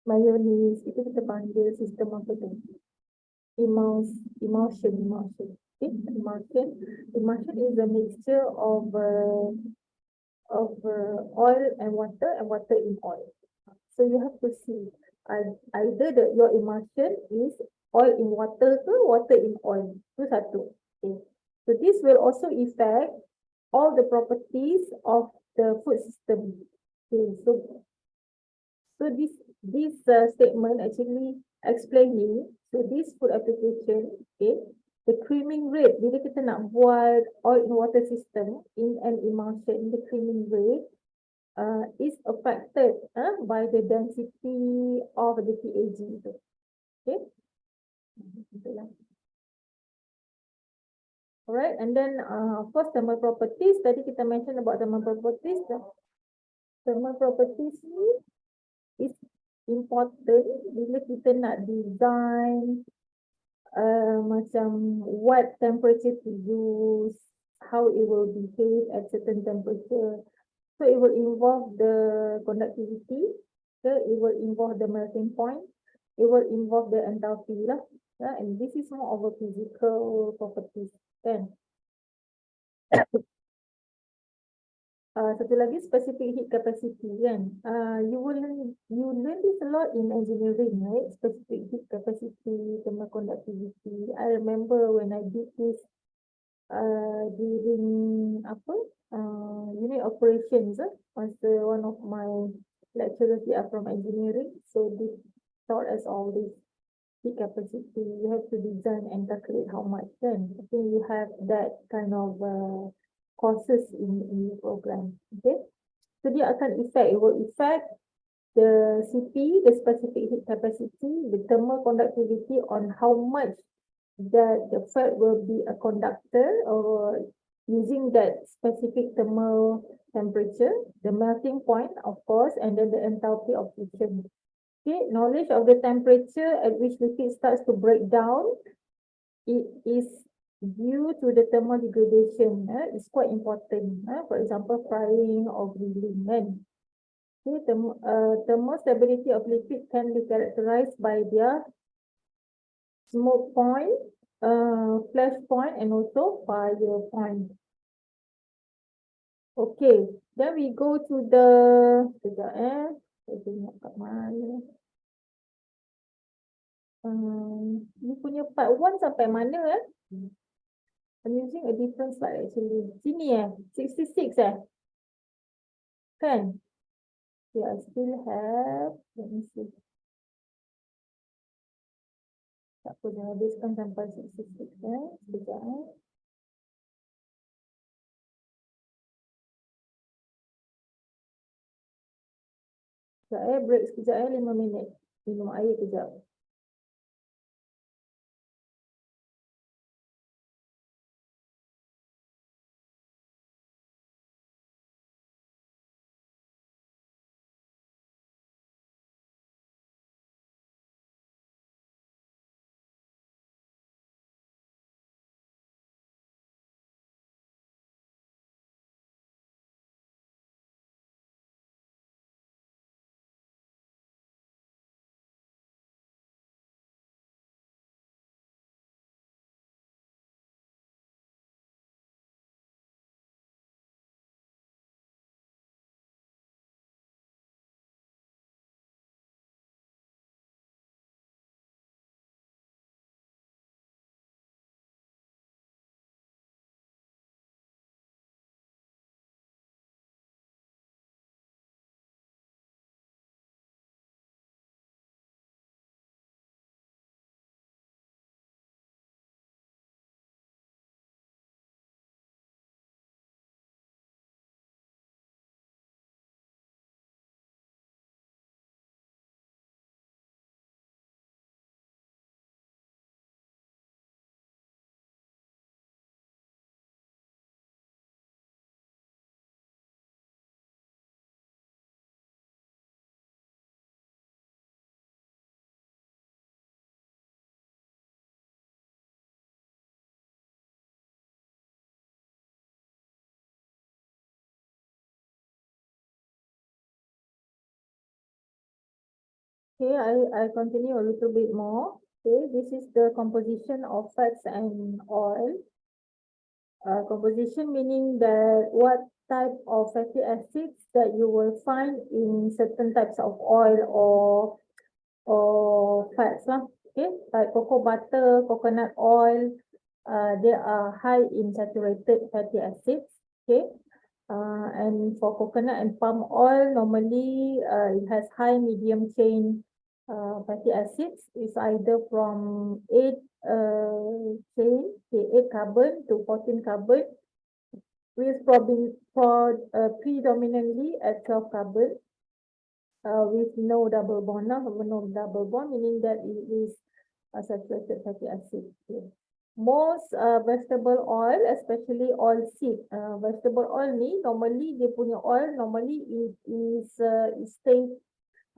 mayonnaise, itu kita panggil sistem apa tu? Emulsion. Okay, emulsion is a mixture of oil and water in oil. So you have to see either your emulsion is oil in water ke water in oil. Itu satu. Okay. So this will also affect all the properties of the food system. Okay. So this statement actually explaining, so this food application, okay, the creaming rate, bila kita nak buat oil in water system in an emulsion, the creaming rate is affected by the density of the PAG itu. Okay. Alright, and then of course thermal properties, tadi kita mention about thermal properties. Thermal properties ni is important bila kita nak design macam what temperature to use, how it will behave at certain temperature. So it will involve the conductivity, it will involve the melting point, it will involve the enthalpy lah. And this is more of a physical properties, kan? Satu lagi specific heat capacity, kan? You learn this a lot in engineering, right? Specific heat capacity, thermal conductivity. I remember when I did this during unit operations, one of my lecturers are from engineering, so they taught us all this heat capacity. You have to design and calculate how much, then I think you have that kind of courses in the program. Okay, so dia akan affect, it will affect the CP, the specific heat capacity, the thermal conductivity on how much that the fat will be a conductor or using that specific thermal temperature, the melting point, of course, and then the enthalpy of fusion. Okay, knowledge of the temperature at which liquid starts to break down, it is due to the thermal degradation. It's quite important. For example, frying or grilling. Okay, thermal stability of liquid can be characterized by their smoke point, flash point, and also fire point. Okay, then we go to the ni punya part 1 sampai mana I'm using a different slide actually. Sini 66 kan? Yeah, I still have, let me see. Tak apa, dah habiskan sampai 66 sekejap Sekejap break sekejap 5 minit. Minum air kejap. Okay, I continue a little bit more. Okay, this is the composition of fats and oil. Composition meaning that what type of fatty acids that you will find in certain types of oil or fats lah. Okay, like cocoa butter, coconut oil, they are high in saturated fatty acids. Okay, and for coconut and palm oil, normally it has high medium chain fatty acids. It's either from 8 carbon to 14 carbon, with predominantly at 12 carbon, with no double bond. No double bond meaning that it is a saturated fatty acid. Okay. Most vegetable oil, especially oil seed, vegetable oil ni normally dia punya oil normally it stays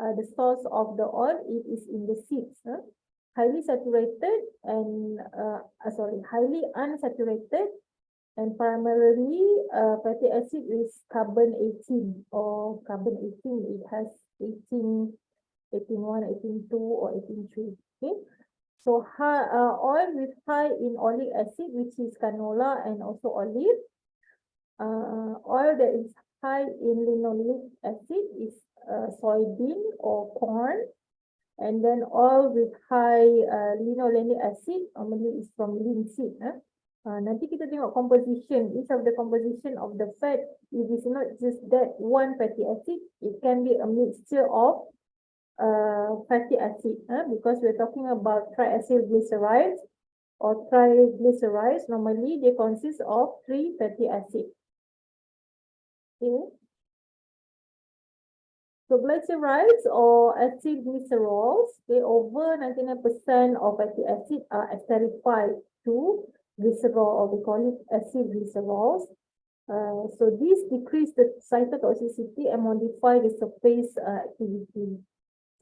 the source of the oil it is in the seeds. Highly saturated and highly unsaturated and primarily fatty acid is carbon 18 or carbon 18. It has 18, 18.1, 18.2 or 18.3. Okay. So oil with high in oleic acid, which is canola and also olive. Oil that is high in linoleic acid is soybean or corn. And then oil with high linolenic acid normally is from linseed. Nanti kita tengok composition, each of the composition of the fat. It is not just that one fatty acid, it can be a mixture of fatty acid, because we're talking about triacylglycerides or triglycerides. Normally they consist of 3 fatty acids. Okay. So glycerides or acylglycerols, okay, over 99% of fatty acids are esterified to glycerol, or we call it acylglycerols. So these decrease the cytotoxicity and modify the surface activity.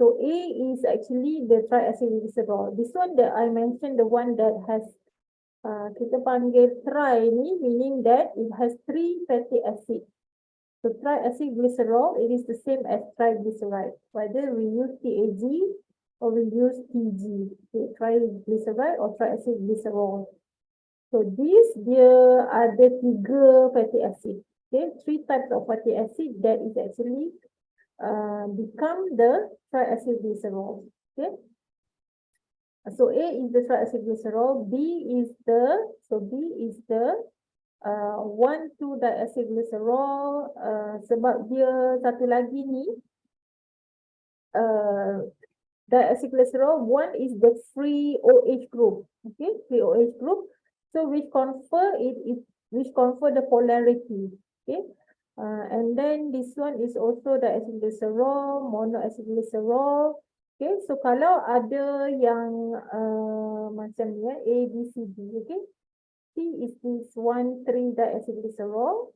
So A is actually the triacylglycerol. This one that I mentioned, the one that has kita panggil tri ni, meaning that it has 3 fatty acids. So triacylglycerol, it is the same as triglyceride. Whether we use TAG or we use TG, okay, triglyceride or triacylglycerol. So these there are the 3 fatty acids. Okay, 3 types of fatty acid that is actually become the triacylglycerol. Okay. So A is the triacylglycerol, B is the 1,2-diacylglycerol, sebab dia satu lagi ni diacylglycerol, one is the free OH group. Okay, free OH group. So which confer the polarity. Okay. And then this one is also diacylglycerol, monoacylglycerol. Okay, so kalau ada yang macam ni A, B, C, D, okay. C is this 1,3-diacylglycerol.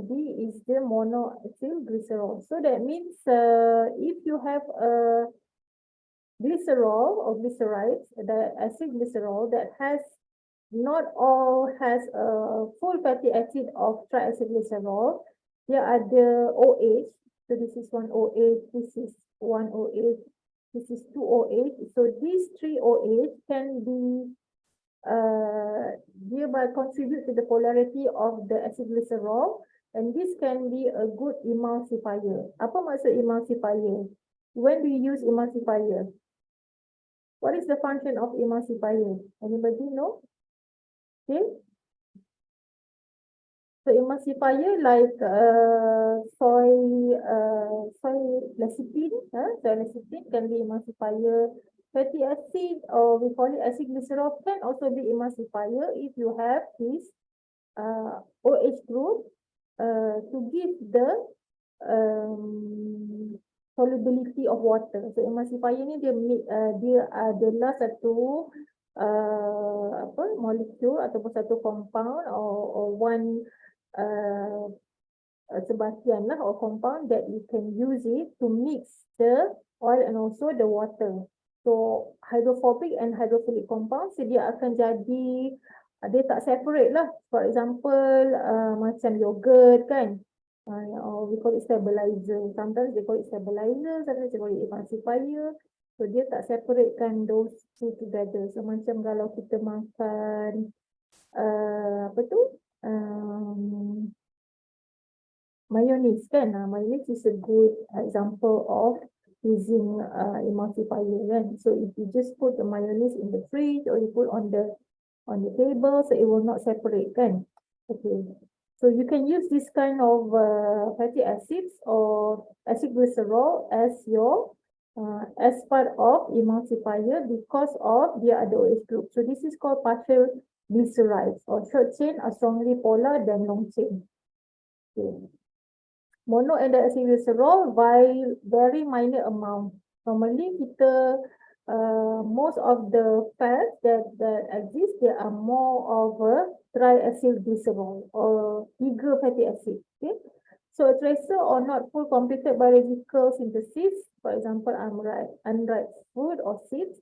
D is the monoacylglycerol. So that means if you have a glycerol or glycerides, the acylglycerol that has not all has a full fatty acid of triacylglycerol, there are the OH. So this is one OH, this is one OH, this is 2 OH. So these 3 OH can be thereby contribute to the polarity of the acylglycerol, and this can be a good emulsifier. Apa maksud emulsifier? When do you use emulsifier? What is the function of emulsifier? Anybody know? Okay. So emulsifier like soy lecithin, soy lecithin can be emulsifier. Fatty acid, or we call it acylglycerol, can also be emulsifier if you have this OH group to give the solubility of water. So emulsifier ni dia adalah satu molecule ataupun satu compound or one sebahagian lah or compound that you can use it to mix the oil and also the water. So hydrophobic and hydrophilic compounds, dia akan jadi, dia tak separate lah. For example, macam yogurt kan, or we call it stabilizer. Sometimes they call it stabilizer, sometimes they call it emulsifier. So dia tak separatekan those two together. So macam kalau kita makan apa tu? Mayonnaise kan, mayonnaise is a good example of using emulsifier kan. So if you just put the mayonnaise in the fridge or you put on the table, so it will not separate kan. Okay, so you can use this kind of fatty acids or acid glycerol as your as part of emulsifier because of the other OH group. So this is called partial glycerides, or short chain are strongly polar than long chain. Okay. Mono and diacylglycerol by very minor amount. Normally kita most of the fats that exist, they are more of a triacylglycerol or bigger fatty acid. Okay, so a tracer or not full completed biological synthesis, for example unripe food or seeds,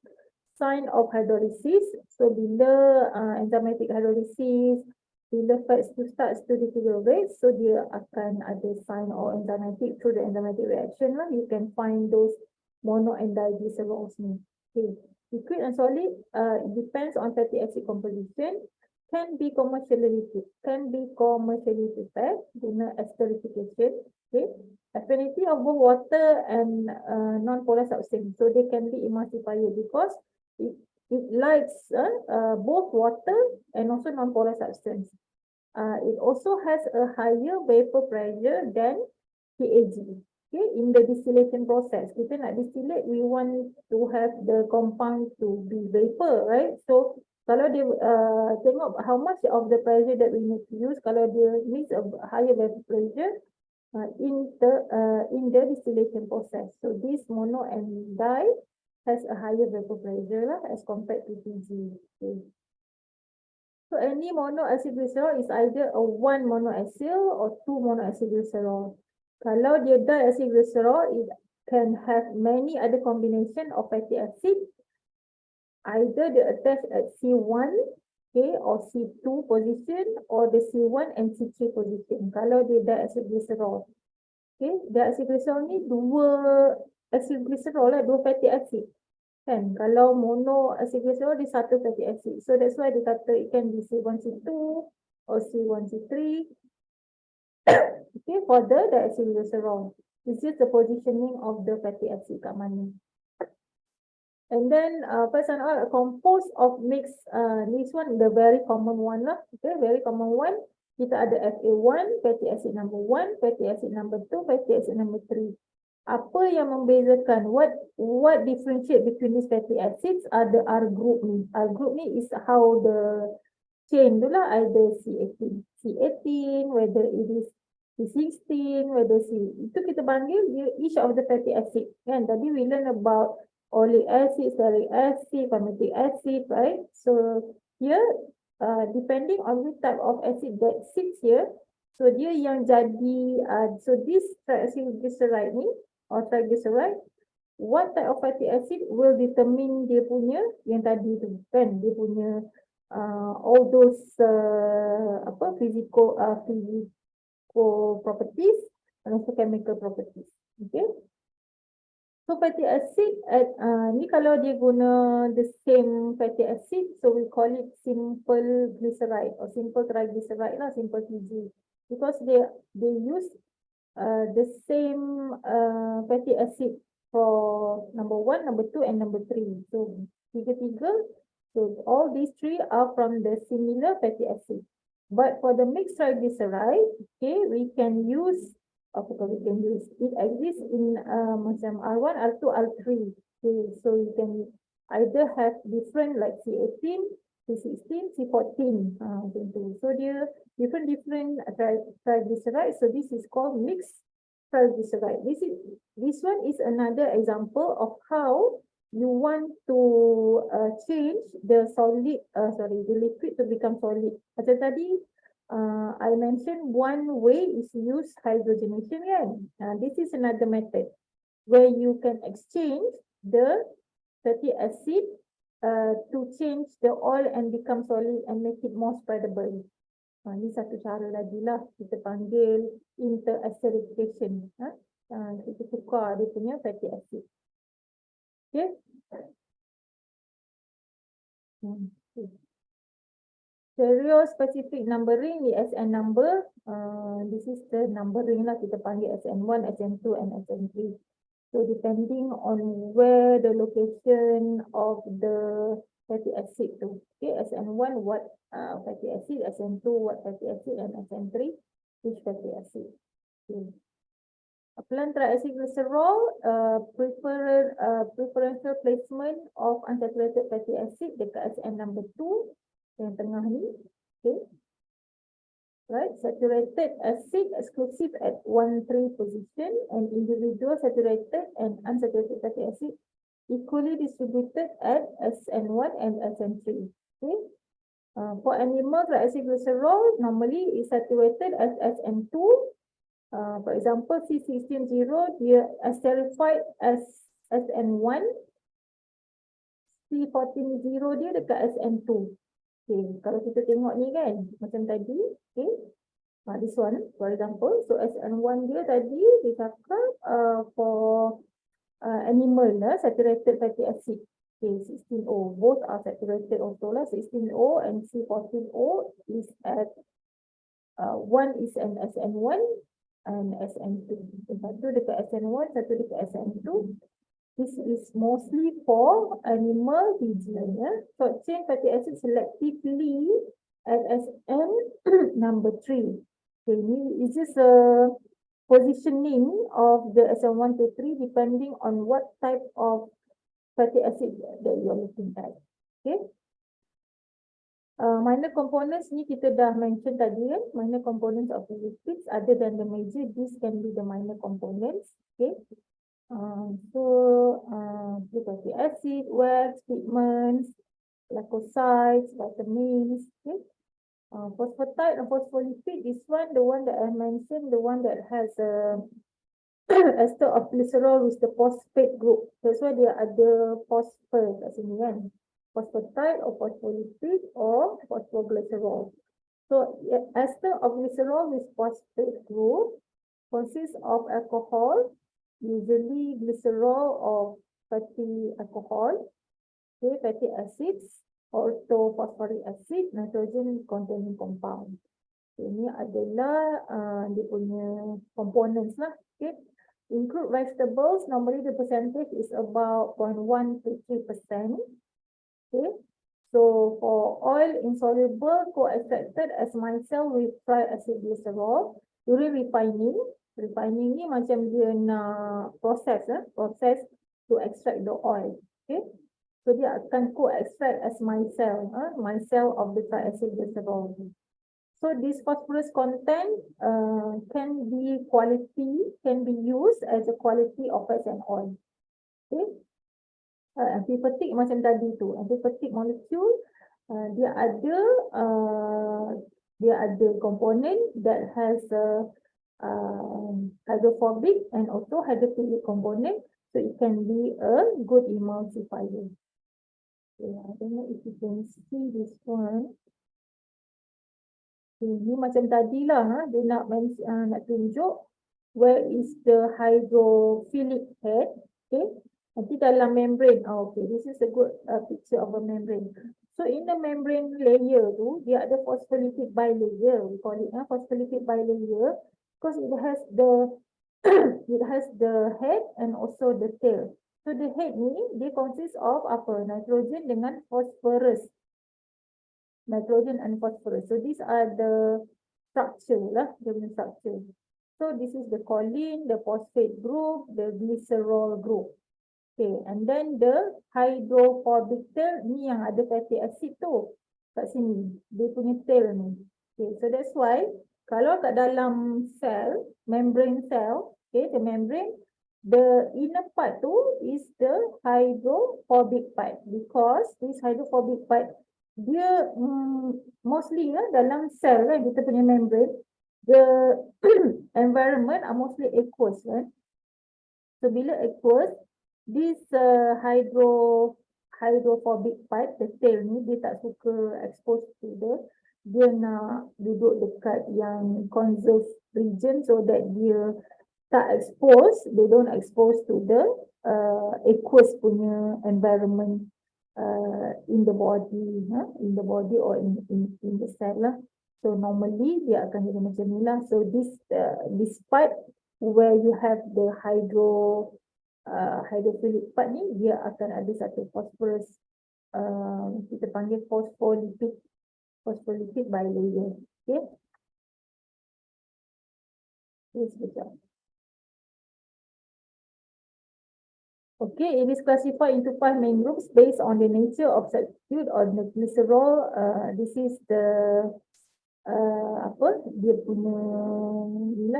sign of hydrolysis. So bila enzymatic hydrolysis, bila fats to starts to deteriorate, so dia akan ada sign or enzymatic through the enzymatic reaction lah. You can find those mono and diglycerols ni. Okay, liquid and solid depends on fatty acid composition. Can be commercially prepared guna esterification. Okay, affinity of both water and non-polar substance. So they can be emulsifier because it likes both water and also non-polar substance. It also has a higher vapor pressure than PAG. Okay, in the distillation process, kita nak distillate, we want to have the compound to be vapor, right? So kalau dia tengok how much of the pressure that we need to use, kalau dia needs a higher vapor pressure in the distillation process. So this mono and di has a higher vapor pressure lah as compared to PG. Okay. So any monoacylglycerol is either a one monoacyl or two monoacylglycerol. Kalau dia diacylglycerol, it can have many other combination of fatty acid. Either they attach at C1, okay, or C2 position, or the C1 and C3 position. Kalau dia diacylglycerol, okay, diacylglycerol ni dua acylglycerol lah, dua fatty acid. Kan, kalau mono acylglycerol dia satu fatty acid. So that's why dia kata it can be C1, C2 or C1, C3. Okay, for the diacylglycerol. It's just the positioning of the fatty acid kat mana. And then first and all, composed of mix, this one the very common one lah. Okay, very common one. Kita ada FA1, fatty acid number 1, fatty acid number 2, fatty acid number 3. Apa yang membezakan, what differentiate between these fatty acids are the R group ni. R group ni is how the chain tu lah, either C18, whether it is C16, whether itu kita panggil each of the fatty acid kan. Tadi we learn about oleic acid, stearic acid, palmitic acid, right? So here depending on which type of acid that sits here, so dia yang jadi so this triacylglyceride ni or triglyceride, what type of fatty acid will determine dia punya yang tadi tu kan, dia punya all those physical properties and also chemical properties. Okay, so fatty acid ni kalau dia guna the same fatty acid, so we call it simple glyceride or simple triglyceride lah, simple TG, because they use the same fatty acid for number 1, number 2 and number 3. So tiga, so all these three are from the similar fatty acid. But for the mixed triglyceride, okay, we can use it exists in macam R1, R2, R3. Okay, so you can either have different like C18, C16, C14 macam tu. So dia different triglycerides. So this is called mixed triglyceride. This one is another example of how you want to change the liquid to become solid. Macam tadi I mentioned one way is use hydrogenation kan. This is another method where you can exchange the fatty acid to change the oil and become solid and make it more spreadable. Ini satu cara lagi lah, kita panggil interacidification. Kita tukar dia punya fatty acid. Okay. Stereospecific numbering, the SN number, this is the numbering lah, kita panggil SN1, SN2 and SN3. So depending on where the location of the fatty acid tu. Okay, SN1 what fatty acid, SN2 what fatty acid, and SN3 which fatty acid. Okay. Plant triacylglycerol, preferential placement of unsaturated fatty acid dekat SN number 2 yang tengah ni. Okay. Right, saturated acid exclusive at 1,3 position and individual saturated and unsaturated fatty acid equally distributed at SN1 and SN3. Okay. For animal, triacylglycerol normally is saturated as SN2. For example, C16 0 dia esterified as SN1. C14 0 dia dekat SN2. Okay, kalau kita tengok ni kan, macam tadi, okay, this one, for example, so SN1 dia tadi, dia cakap for animal lah, saturated fatty acid, okay, 16O, both are saturated also lah, 16O and C14O is at, one is an SN1 and SN2, satu dekat SN1, satu dekat SN2. This is mostly for animal hygien. Short chain fatty acid selectively at SN number 3. Okay, this is a positioning of the SN1 to 3 depending on what type of fatty acid that you are looking at. Okay. Minor components ni kita dah mention tadi kan. Minor components of the lipids other than the major, these can be the minor components. Okay. Fatty acid, wax, pigments, glycosides, vitamins, okay. Phosphatide and phospholipid, this one, the one that I mentioned, the one that has a ester of glycerol with the phosphate group. That's why dia ada phosphate kat sini kan. Phosphatide or phospholipid or phosphoglycerol. So ester of glycerol with phosphate group consists of alcohol, usually glycerol or fatty alcohol, okay, fatty acids, orthophosphoric acid, nitrogen containing compound. Okay, ini adalah dia punya components lah. Okay. Include vegetables, normally the percentage is about 0.1 to 3%. Okay. So for oil insoluble co-extracted as micelle with triacylglycerol during refining. Refining ni macam dia nak proses to extract the oil. Okay. So dia akan co-extract as micelle, micelle of the triacylglycerol. So this phosphorus content can be used as a quality of fats and oil. Okay. Amphipathic macam tadi tu. Amphipathic molecule dia ada component that has a hydrophobic and also hydrophilic component, so it can be a good emulsifier. Okay, I don't know if you can see this one. Okay, ni macam tadi lah, dia nak tunjuk where is the hydrophilic head. Okay, nanti dalam membrane. Okay, this is a good picture of a membrane. So in the membrane layer tu, dia ada phospholipid bilayer. We call it phospholipid bilayer. Because it has the head and also the tail. So the head ni dia consists of apa? Nitrogen dengan phosphorus. Nitrogen and phosphorus. So these are the structure lah, the structure. So this is the choline, the phosphate group, the glycerol group. Okay, and then the hydrophobic tail ni yang ada fatty acid tu kat sini. Dia punya tail ni. Okay, so that's why kalau kat dalam cell, membrane cell, okay, the membrane, the inner part tu is the hydrophobic part because this hydrophobic part dia mostly dalam cell kan, kita punya membrane, the environment are mostly aqueous kan. So bila aqueous, this hydrophobic part, the tail ni dia tak suka expose to dia nak duduk dekat yang conserved region so that dia tak expose, they don't expose to the aqueous punya environment in the body, or in the cell lah. So normally dia akan jadi macam ni lah. So this part where you have the hydrophilic part ni, dia akan ada satu phosphorus, kita panggil phospholipid bilayer. Okay. Sekejap. Okay, it is classified into 5 main groups based on the nature of substitute on the glycerol. This is the dia punya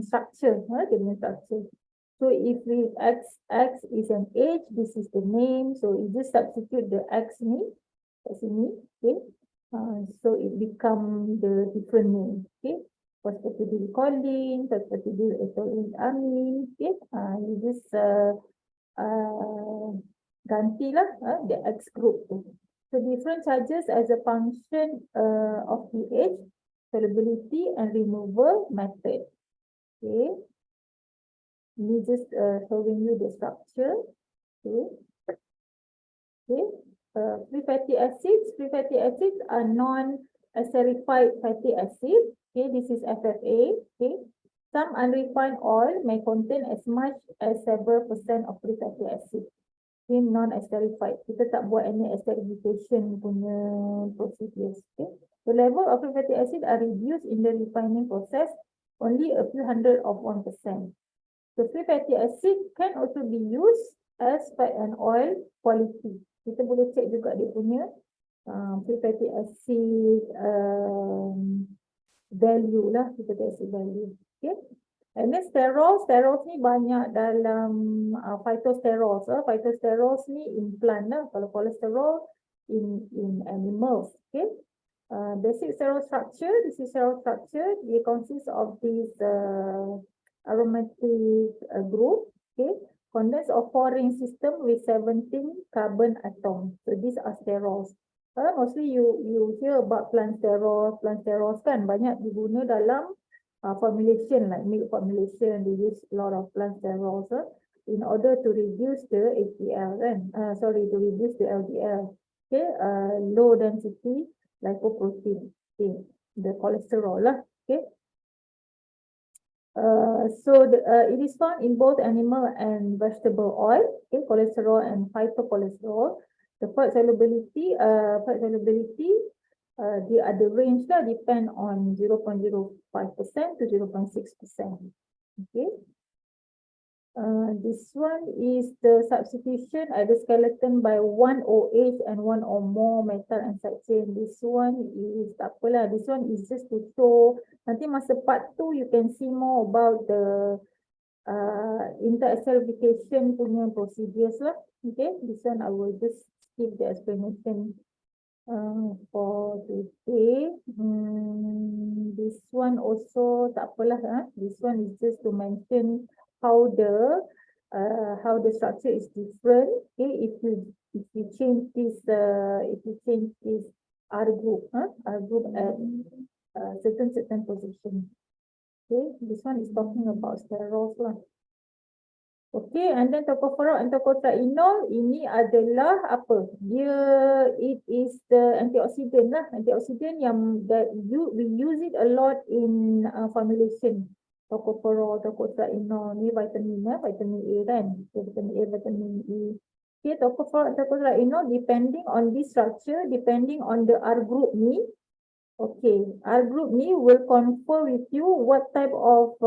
structure, dia punya structure. So if X is an H, this is the name. So you just substitute the X ni kat sini, okay. So it become the different name, okay. Phosphatidylcholine, phosphatidylethylene, okay. You just gantilah the X group tu. So different charges as a function of pH, solubility and removal method. Okay. Ini just showing you the structure. Okay. Okay. Free fatty acids are non-esterified fatty acids. Okay, this is FFA. Okay. Some unrefined oil may contain as much as several % of free fatty acid. Okay, non-esterified. Kita tak buat any esterification punya procedures. Okay. The level of free fatty acid are reduced in the refining process only a few hundred of 1%. The free fatty acid can also be used as fat and oil quality. Kita boleh check juga dia punya free fatty acid value lah, free fatty acid value. Okay. And then sterols ni banyak dalam phytosterols. Phytosterols ni in plant lah. Kalau cholesterol in animals. Okay. Basic sterol structure, this is sterol structure. It consists of this aromatic group. Okay. Condense of 4 ring system with 17 carbon atom. So these are sterols. Mostly you hear about plant sterols kan banyak diguna dalam formulation, like milk formulation. They use a lot of plant sterols in order to reduce the HDL kan, to reduce the LDL. Okay, low density lipoprotein, okay, the cholesterol lah. Okay. It is found in both animal and vegetable oil, okay, cholesterol and phytocholesterol. The fat solubility, the other range lah depend on 0.05% to 0.6%. Okay. This one is the substitution at the skeleton by one OH and one or more metal and side chain. This one is tak apalah. This one is just to show. Nanti masa part 2 you can see more about the interesterification punya procedures lah. Okay, this one I will just skip the explanation for today. This one also tak apalah. This one is just to mention how the structure is different. Okay, if you change this R group at certain position. Okay, this one is talking about sterols lah. Okay, and then tocopherol and tocotrienol ini adalah apa? It is the antioxidant lah. Antioxidant yang we use it a lot in formulation. Tocopherol, tocotrienol ni vitamin A kan? Vitamin A, vitamin E. Okay, tocopherol and tocotrienol depending on this structure, depending on the R group ni. Okay, R group ni will confirm with you what type of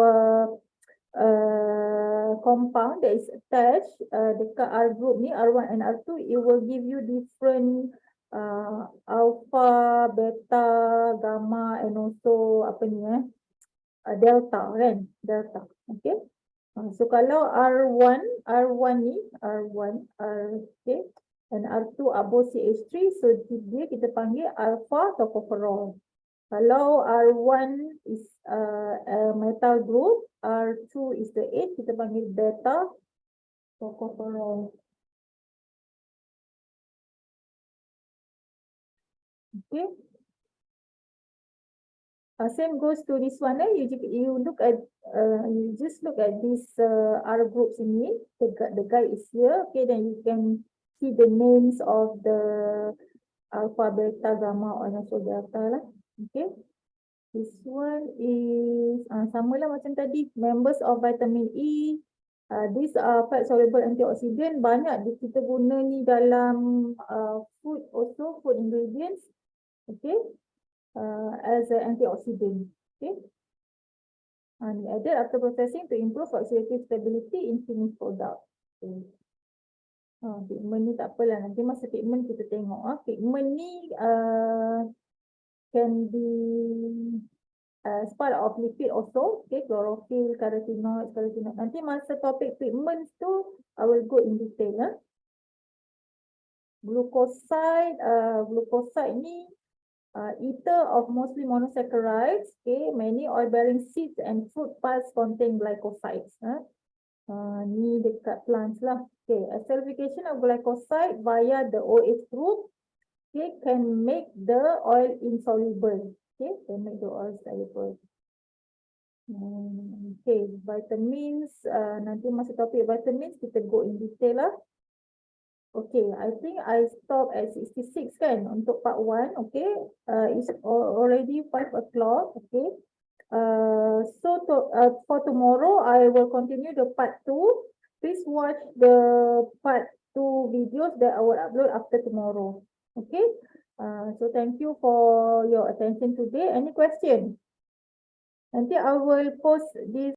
compound that is attached dekat R group ni, R1 and R2, it will give you different alpha, beta, gamma and also apa ni delta kan, delta. Okay. So kalau R1 ni, okay, and R2 are both CH3, so dia kita panggil alpha tocopherol. Kalau R1 is a metal group, R2 is the H, kita panggil beta tocopherol. Okay. Same goes to this one. You look at you just look at these R groups in it. The guide is here. Okay, then you can see the names of the alpha, beta, gamma, and also delta lah. Okay. This one is sama lah macam tadi, members of vitamin E. These are fat soluble antioxidant. Banyak kita guna ni dalam food also, food ingredients. Okay. As an antioxidant. Okay. And added after processing to improve oxidative stability in finished product. Okay. Pigment ni tak apalah, nanti masa pigment kita tengok. Pigment ni can be as part of lipid also. Okay, chlorophyll, carotenoids. Nanti masa topik pigments tu, I will go in detail. Glucoside ni ether of mostly monosaccharides. Okay, many oil-bearing seeds and fruit pulps contain glycosides. Ni dekat plants lah. Okay, acidification of glycoside via the OH group. Okay, can make the oil insoluble. Okay, can make the oil soluble. Okay, vitamins. Nanti masa topik vitamins kita go in detail lah. Okay, I think I stop at 66 kan untuk part 1. Okay, it's already 5 o'clock. Okay, for tomorrow I will continue the part 2. Please watch the part 2 videos that I will upload after tomorrow. Okay, so thank you for your attention today. Any question? Nanti I will post this